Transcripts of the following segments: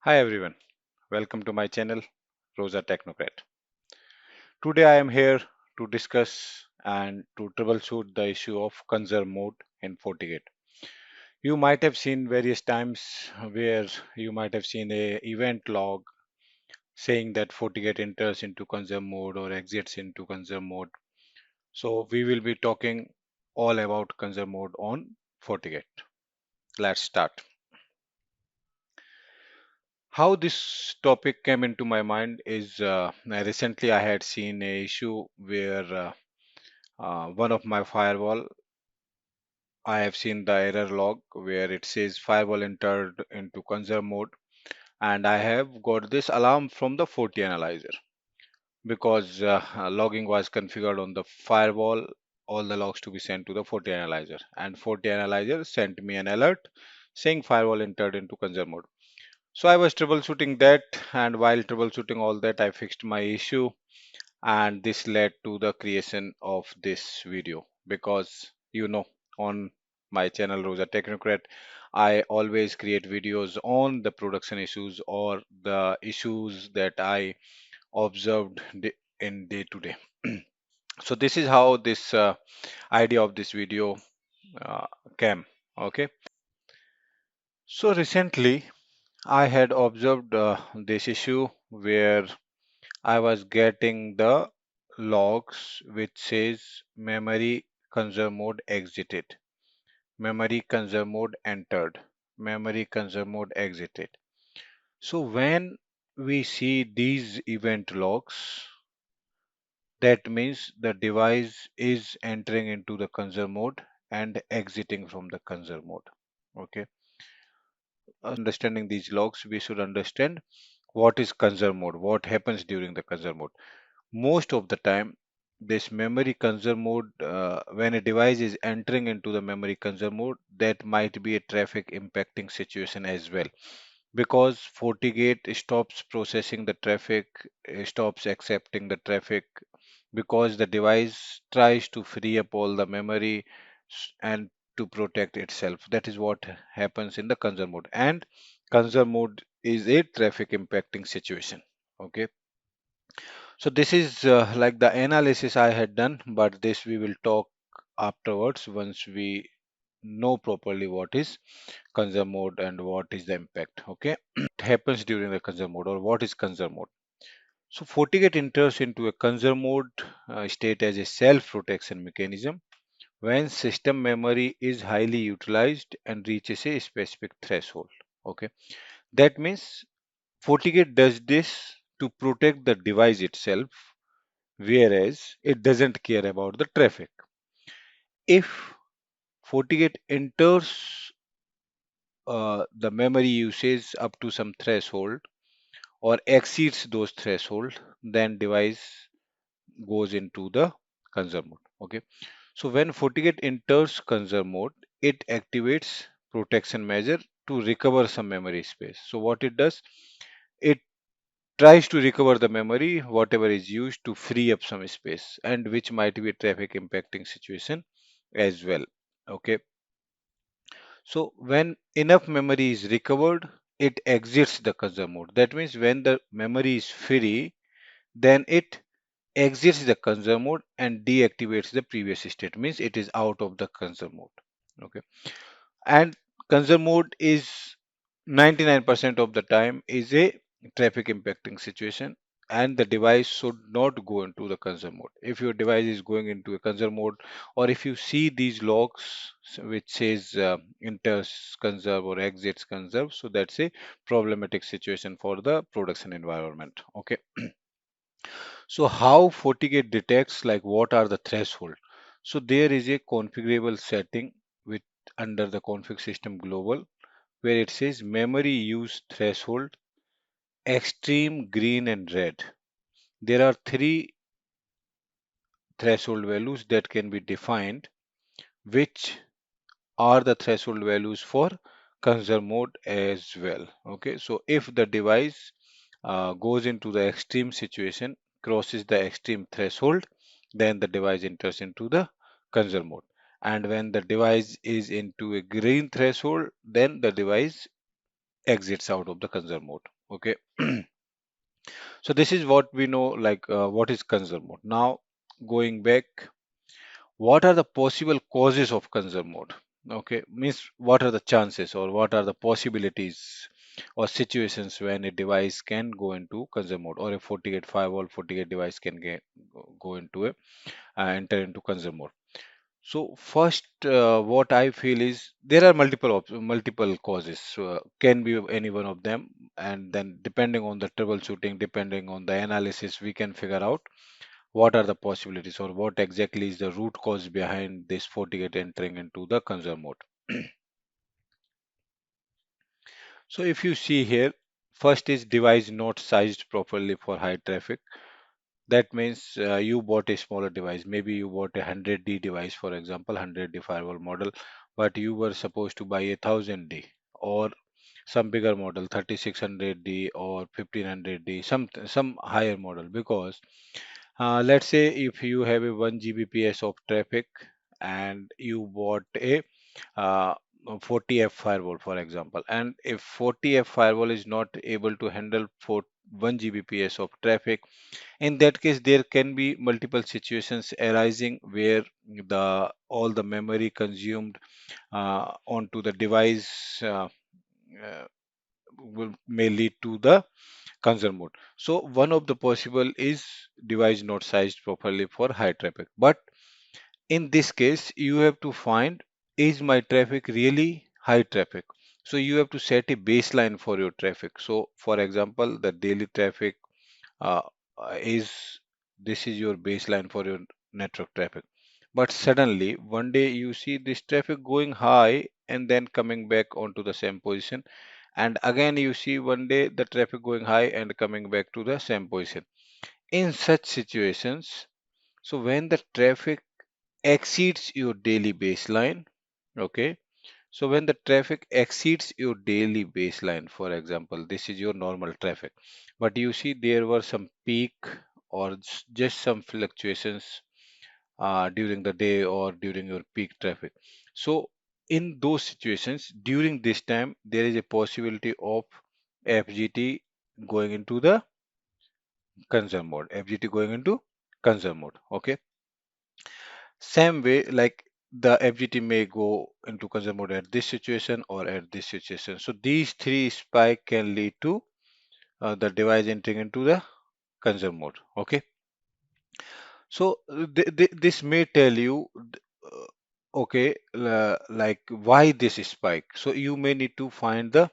Hi everyone, welcome to my channel Rosa Technocrat. Today I am here to discuss and to troubleshoot the issue of conserve mode in Fortigate. You might have seen various times where you might have seen a event log saying that Fortigate enters into conserve mode or exits into conserve mode. So we will be talking all about conserve mode on Fortigate. Let's start. How this topic came into my mind is recently I had seen a issue where one of my firewall, I have seen the error log where it says firewall entered into conserve mode, and I have got this alarm from the Forti analyzer because logging was configured on the firewall, all the logs to be sent to the Forti analyzer, and Forti analyzer sent me an alert saying firewall entered into conserve mode. So I was troubleshooting that, and while troubleshooting all that, I fixed my issue, and this led to the creation of this video because on my channel Rosa Technocrat, I always create videos on the production issues or the issues that I observed in day to day. So this is how this idea of this video uh, came. Okay, so recently I had observed this issue where I was getting the logs which says memory conserve mode exited, memory conserve mode entered, memory conserve mode exited. So when we see these event logs, that means the device is entering into the conserve mode and exiting from the conserve mode. Okay. Understanding these logs, we should understand what is conserve mode, what happens during the conserve mode. Most of the time this memory conserve mode, when a device is entering into the memory conserve mode, that might be a traffic impacting situation as well, because Fortigate stops processing the traffic, stops accepting the traffic, because the device tries to free up all the memory and to protect itself. That is what happens in the conserve mode, and conserve mode is a traffic impacting situation. Okay, so this is like the analysis I had done, but this we will talk afterwards once we know properly what is conserve mode and what is the impact. Okay, happens during the conserve mode, or what is conserve mode? So FortiGate enters into a conserve mode state as a self-protection mechanism when system memory is highly utilized and reaches a specific threshold. Okay, that means FortiGate does this to protect the device itself, whereas it doesn't care about the traffic. If FortiGate enters the memory usage up to some threshold or exceeds those threshold, then device goes into the conserve mode. Okay, so when FortiGate enters conserve mode, it activates protection measure to recover some memory space. So what it does, it tries to recover the memory whatever is used to free up some space, and which might be a traffic impacting situation as well. Okay, so when enough memory is recovered, it exits the conserve mode. That means when the memory is free, then it exits the conserve mode and deactivates the previous state, means it is out of the conserve mode. Okay, and conserve mode is 99% of the time is a traffic impacting situation, and the device should not go into the conserve mode. If your device is going into a conserve mode, or if you see these logs which says enters conserve or exits conserve, so that's a problematic situation for the production environment. Okay, so how FortiGate detects, like what are the threshold? So there is a configurable setting with under the config system global, where it says memory use threshold, extreme, green and red. There are three threshold values that can be defined, which are the threshold values for conserve mode as well. Okay, so if the device goes into the extreme situation, crosses the extreme threshold, then the device enters into the conserve mode. And when the device is into a green threshold, then the device exits out of the conserve mode. Okay. So this is what we know, like what is conserve mode. Now, going back, what are the possible causes of conserve mode? Okay, means what are the chances or what are the possibilities or situations when a device can go into conserve mode, or a FortiGate firewall, FortiGate device can go into a enter into conserve mode. So first, what I feel is there are multiple causes. Can be any one of them, and then depending on the troubleshooting, depending on the analysis, we can figure out what are the possibilities or what exactly is the root cause behind this FortiGate entering into the conserve mode. So if you see here, first is device not sized properly for high traffic. That means you bought a smaller device. Maybe you bought a 100D device, for example, 100D firewall model, but you were supposed to buy a 1000D or some bigger model, 3600D or 1500D, some higher model. Because let's say if you have a 1 Gbps of traffic and you bought a uh, 40F firewall, for example, and if 40F firewall is not able to handle for 1 Gbps of traffic, in that case there can be multiple situations arising where the all the memory consumed onto the device uh, may lead to the conserve mode. So one of the possible is device not sized properly for high traffic. But in this case, you have to find, is my traffic really high traffic? So you have to set a baseline for your traffic. So for example, the daily traffic uh, is this is your baseline for your network traffic. But suddenly one day you see this traffic going high and then coming back onto the same position, and again you see one day the traffic going high and coming back to the same position. In such situations, so when the traffic exceeds your daily baseline, okay, so when the traffic exceeds your daily baseline, for example, this is your normal traffic, but you see there were some peak or just some fluctuations during the day or during your peak traffic. So in those situations, during this time, there is a possibility of FGT going into the conserve mode. FGT going into conserve mode. Okay. Same way, like the FGT may go into conserve mode at this situation or at this situation. So these three spike can lead to the device entering into the conserve mode. Okay. So this may tell you, okay, like why this spike. So you may need to find the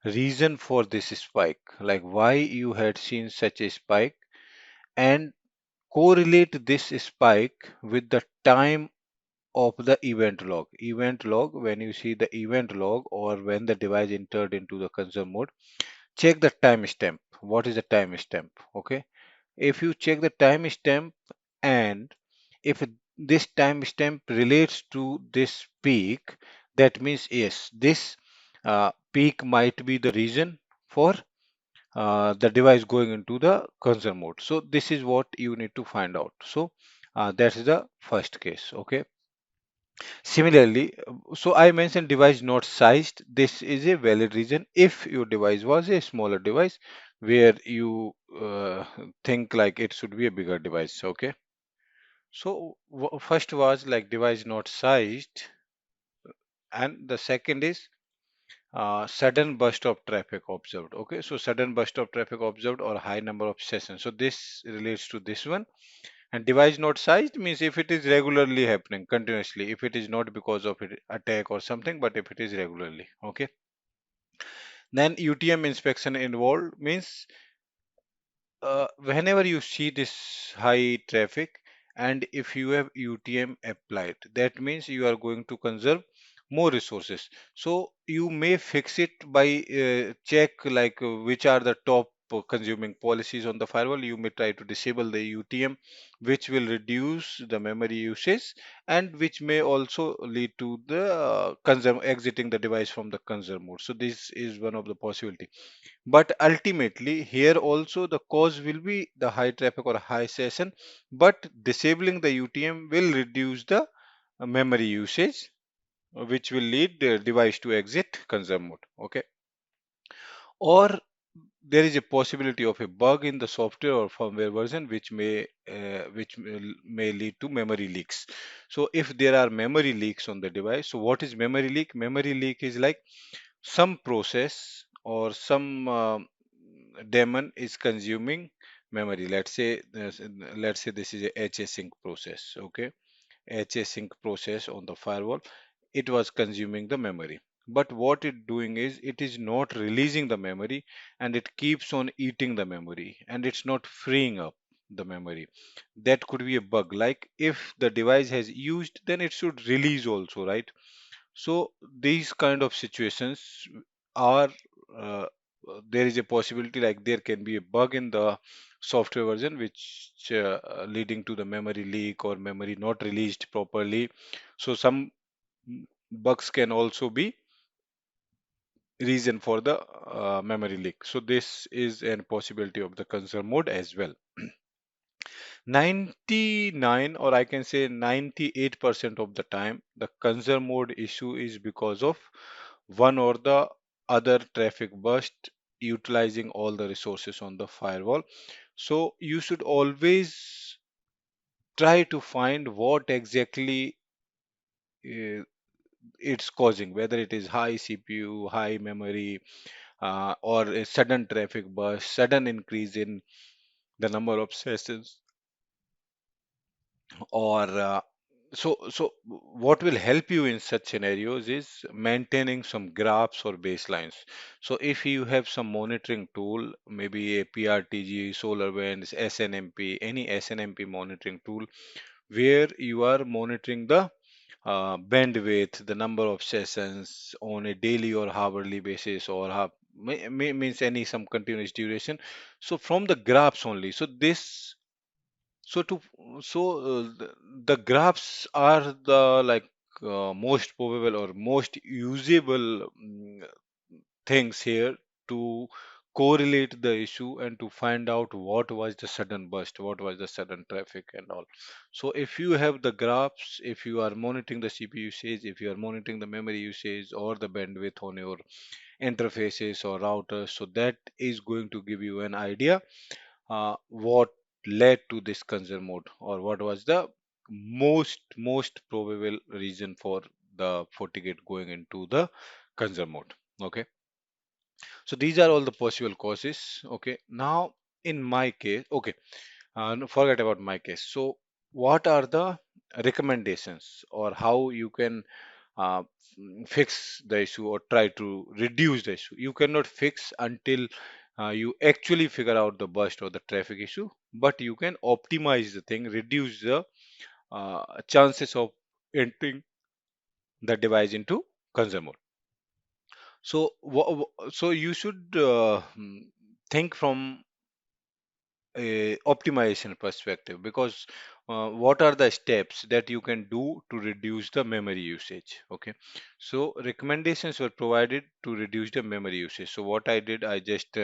reason for this spike, like why you had seen such a spike, and correlate this spike with the time of the event log. Event log, when you see the event log or when the device entered into the consume mode, check the timestamp. What is the timestamp? Okay. If you check the timestamp and if this timestamp relates to this peak, that means yes, this peak might be the reason for the device going into the consume mode. So this is what you need to find out. So that is the first case. Okay. Similarly, so I mentioned device not sized. This is a valid reason if your device was a smaller device where you think like it should be a bigger device. Okay. So first was like device not sized, and the second is sudden burst of traffic observed. Okay. So sudden burst of traffic observed or high number of sessions. So this relates to this one. And device not sized means if it is regularly happening continuously, if it is not because of it attack or something, but if it is regularly. Okay. Then UTM inspection involved means whenever you see this high traffic and if you have UTM applied, that means you are going to conserve more resources. So you may fix it by check like which are the top consuming policies on the firewall. You may try to disable the UTM, which will reduce the memory usage and which may also lead to the conserve exiting the device from the conserve mode. So this is one of the possibility, but ultimately here also the cause will be the high traffic or high session, but disabling the UTM will reduce the memory usage, which will lead the device to exit consume mode. Okay. Or there is a possibility of a bug in the software or firmware version which may lead to memory leaks. So if there are memory leaks on the device, so what is memory leak? Memory leak is like some process or some daemon is consuming memory. Let's say this is a HA-sync process. Okay, HA-sync process on the firewall, it was consuming the memory. But what it doing is it is not releasing the memory, and it keeps on eating the memory, and it's not freeing up the memory. That could be a bug. Like if the device has used, then it should release also, right? So these kind of situations are uh, there is a possibility like there can be a bug in the software version which leading to the memory leak or memory not released properly. So some bugs can also be reason for the memory leak. So this is a possibility of the conserve mode as well. 99, or I can say 98% of the time, the conserve mode issue is because of one or the other traffic burst utilizing all the resources on the firewall. So you should always try to find what exactly uh, it's causing, whether it is high CPU, high memory, or a sudden traffic burst, sudden increase in the number of sessions, or so what will help you in such scenarios is maintaining some graphs or baselines. So if you have some monitoring tool, maybe a PRTG, SolarWinds, SNMP, any SNMP monitoring tool, where you are monitoring the bandwidth, the number of sessions on a daily or hourly basis, or means any some continuous duration. So from the graphs only. So to so the graphs are the like most probable or most usable things here to correlate the issue and to find out what was the sudden burst, what was the sudden traffic and all. So if you have the graphs, if you are monitoring the CPU usage, if you are monitoring the memory usage or the bandwidth on your interfaces or routers, so that is going to give you an idea what led to this conserve mode, or what was the most probable reason for the Fortigate going into the conserve mode. Okay, so these are all the possible causes. Okay, now in my case, okay, no, forget about my case. So what are the recommendations, or how you can uh, fix the issue or try to reduce the issue? You cannot fix until you actually figure out the burst or the traffic issue, but you can optimize the thing, reduce the chances of entering the device into consumer mode. So, so you should think from a optimization perspective, because what are the steps that you can do to reduce the memory usage? Okay, so recommendations were provided to reduce the memory usage. So what I did, I just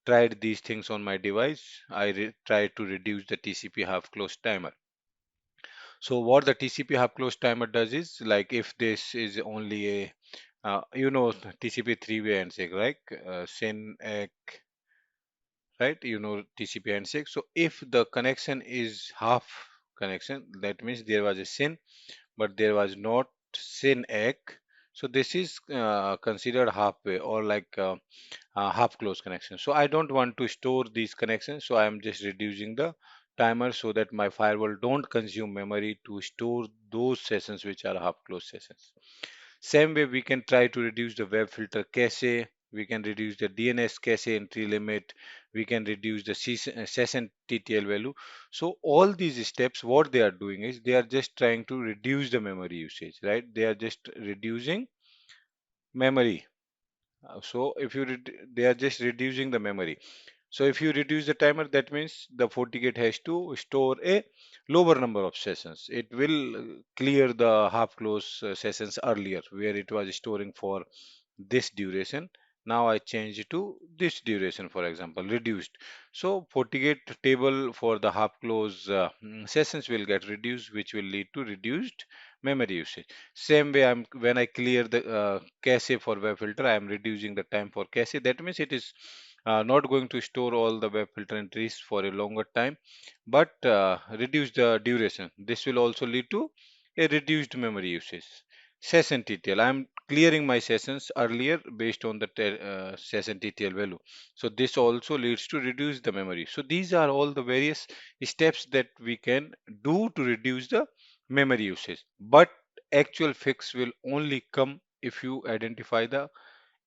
tried these things on my device. I tried to reduce the TCP half close timer. So what the TCP half close timer does is, like, if this is only a TCP three-way handshake, right? SYN, right? TCP handshake. So if the connection is half connection, that means there was a SYN, but there was not SYN egg. So this is considered halfway, or like half close connection. So I don't want to store these connections, so I am just reducing the timer so that my firewall don't consume memory to store those sessions which are half close sessions. Same way, we can try to reduce the web filter cache. We can reduce the DNS cache entry limit. We can reduce the session TTL value. So all these steps, what they are doing is they are just trying to reduce the memory usage, right? They are just reducing memory. So if they are just reducing the memory. So if you reduce the timer, that means the FortiGate has to store a lower number of sessions. It will clear the half close sessions earlier, where it was storing for this duration. Now I change it to this duration, for example, reduced. So FortiGate table for the half close sessions will get reduced, which will lead to reduced memory usage. Same way, when I clear the cache for web filter, I am reducing the time for cache. That means it is not going to store all the web filter entries for a longer time, but reduce the duration. This will also lead to a reduced memory usage. Session TTL. I am clearing my sessions earlier based on the session TTL value. So this also leads to reduce the memory. So these are all the various steps that we can do to reduce the memory usage. But actual fix will only come if you identify the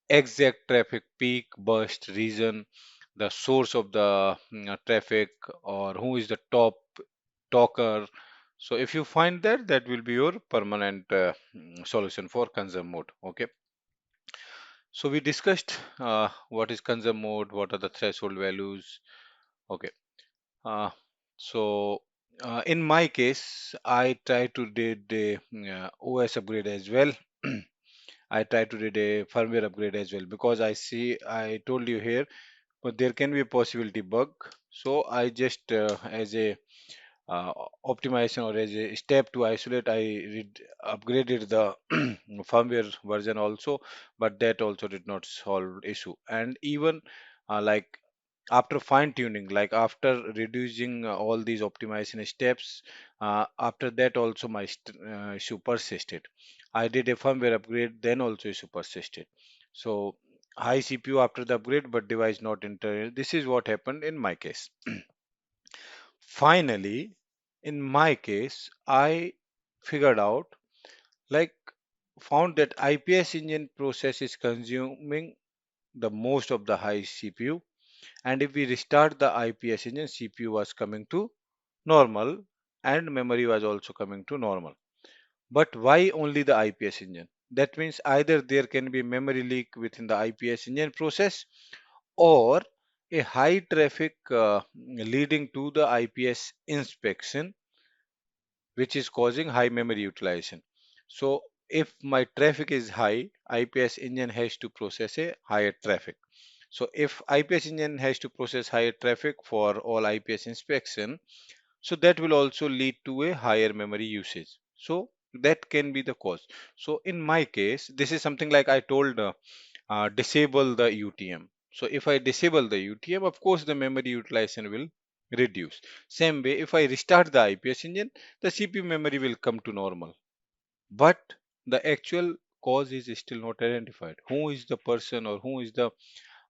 exact traffic peak, burst, region, the source of the traffic, or who is the top talker. So if you find that, that will be your permanent solution for conserve mode. Okay. So we discussed what is conserve mode, what are the threshold values. Okay. Uh, so in my case, I try to did the OS upgrade as well. I try to did a firmware upgrade as well because I told you here, but there can be a possibility bug. So I just as a uh, optimization or as a step to isolate, upgraded the firmware version also, but that also did not solve issue. And even like after fine tuning, like after reducing all these optimization steps, after that also my issue persisted. I did a firmware upgrade, then also issue persisted. So high CPU after the upgrade, but device not entered. This is what happened in my case. Finally, in my case, I figured out, like, found that IPS engine process is consuming the most of the high CPU, and if we restart the IPS engine, CPU was coming to normal and memory was also coming to normal. But why only the IPS engine? That means either there can be memory leak within the IPS engine process, or a high traffic leading to the IPS inspection, which is causing high memory utilization. So if my traffic is high, IPS engine has to process a higher traffic. So if IPS engine has to process higher traffic for all IPS inspection, so that will also lead to a higher memory usage. So that can be the cause. So in my case, this is something like I told, disable the UTM. So if I disable the UTM, of course the memory utilization will reduce. Same way, if I restart the IPS engine, the CPU memory will come to normal. But the actual cause is still not identified. Who is the person, or who is the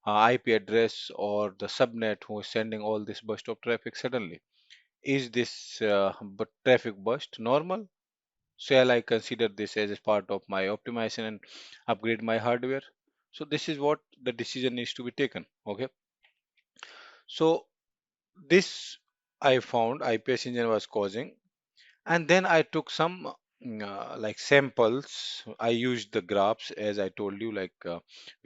IP address or the subnet who is sending all this burst of traffic suddenly? Is this traffic burst normal? Shall I consider this as a part of my optimization and upgrade my hardware? So this is what the decision needs to be taken. Okay. So this I found IPS engine was causing, and then I took some like samples. I used the graphs as I told you. Like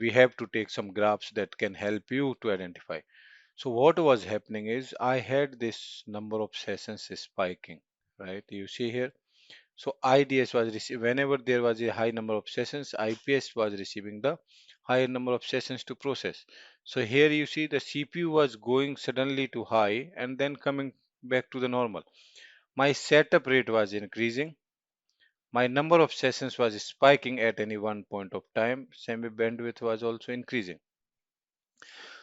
we have to take some graphs that can help you to identify. So what was happening is I had this number of sessions spiking. Right, you see here. So IDS was whenever there was a high number of sessions, IPS was receiving the higher number of sessions to process. So here you see the CPU was going suddenly to high and then coming back to the normal. My setup rate was increasing. My number of sessions was spiking at any one point of time. Semi bandwidth was also increasing.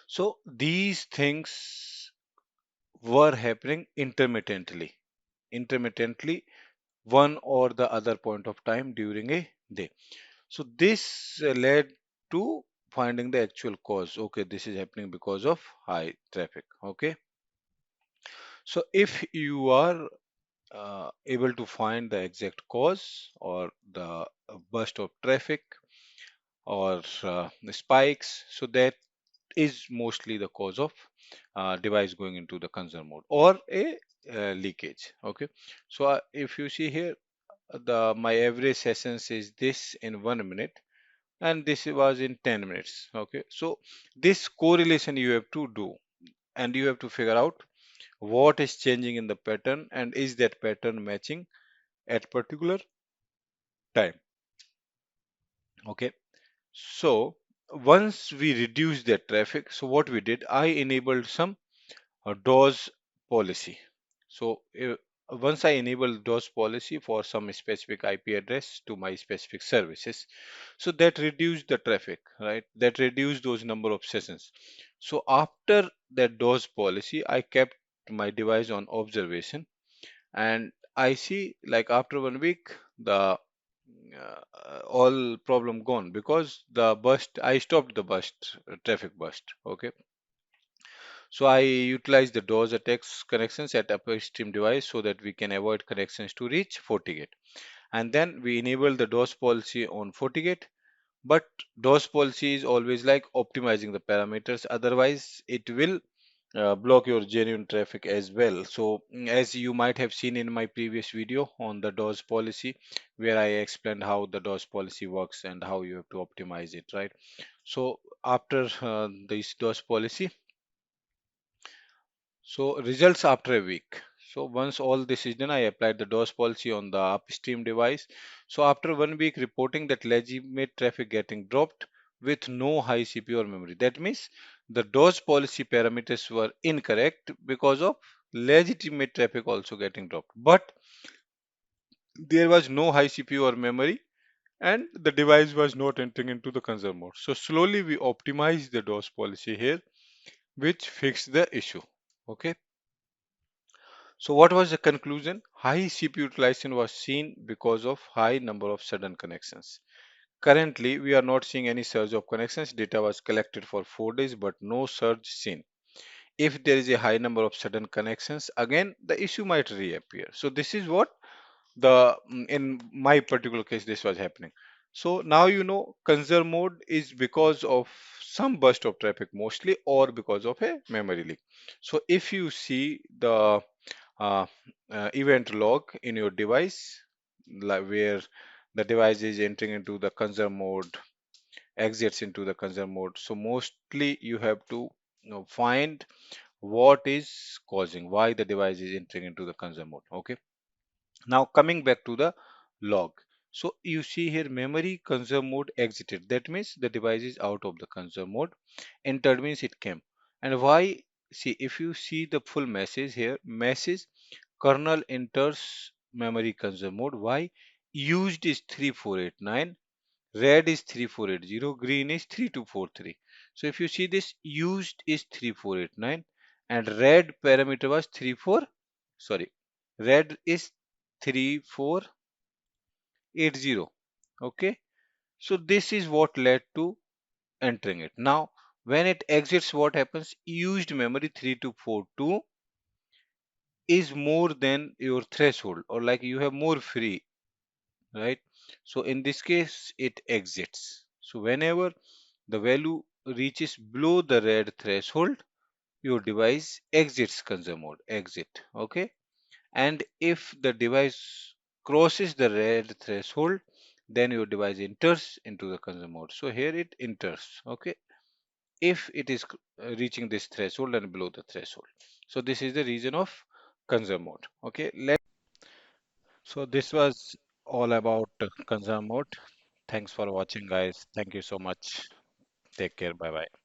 So these things were happening intermittently. Intermittently, one or the other point of time during a day. So this led to finding the actual cause. Okay, this is happening because of high traffic. Okay, so if you are able to find the exact cause or the burst of traffic or the spikes, so that is mostly the cause of device going into the conserve mode or a leakage. Okay, so if you see here, the my average sessions is this in 1 minute, and this was in 10 minutes. Okay, so this correlation you have to do, and you have to figure out what is changing in the pattern and is that pattern matching at particular time. Okay, so once we reduce that traffic, so what we did, I enabled some DOS policy. So once I enable DOS policy for some specific IP address to my specific services, so that reduced the traffic, right? That reduced those number of sessions. So after that DOS policy, I kept my device on observation, and I see like after 1 week the all problem gone because the burst I stopped the burst traffic burst. Okay, so I utilize the DOS attacks connections at upstream device so that we can avoid connections to reach Fortigate, and then we enable the DOS policy on Fortigate. But DOS policy is always like optimizing the parameters, otherwise it will block your genuine traffic as well. So as you might have seen in my previous video on the DOS policy, where I explained how the DOS policy works and how you have to optimize it, right? So after this DOS policy, so results after a week. So once all this is done, I applied the DOS policy on the upstream device. So after 1 week reporting that legitimate traffic getting dropped with no high CPU or memory. That means the DOS policy parameters were incorrect because of legitimate traffic also getting dropped. But there was no high CPU or memory and the device was not entering into the conserve mode. So slowly we optimized the DOS policy here, which fixed the issue. Okay. So what was the conclusion? High CPU utilization was seen because of high number of sudden connections. Currently, we are not seeing any surge of connections. Data was collected for 4 days, but no surge seen. If there is a high number of sudden connections, again, the issue might reappear. So this is what in my particular case, this was happening. So now you know conserve mode is because of some burst of traffic mostly or because of a memory leak. So if you see the uh, event log in your device, like where the device is entering into the conserve mode, exits into the conserve mode. So mostly you have to find what is causing why the device is entering into the conserve mode. Okay. Now coming back to the log. So you see here memory conserve mode exited. That means the device is out of the conserve mode. Entered means it came. And why? See, if you see the full message here, message kernel enters memory conserve mode. Why? Used is 3489, red is 3480, green is 3243. So if you see this, used is 3489 and red parameter was 34, sorry, red is 3480. Okay, so this is what led to entering it. Now when it exits, what happens? Used memory 3242 is more than your threshold, or like you have more free, right? So in this case it exits. So whenever the value reaches below the red threshold, your device exits consumer mode, exit. Okay, and if the device crosses the red threshold, then your device enters into the consumer mode. So here it enters. Okay, if it is reaching this threshold and below the threshold. So this is the reason of consumer mode. Okay, so this was all about consumer mode. Thanks for watching, guys. Thank you so much. Take care. Bye bye.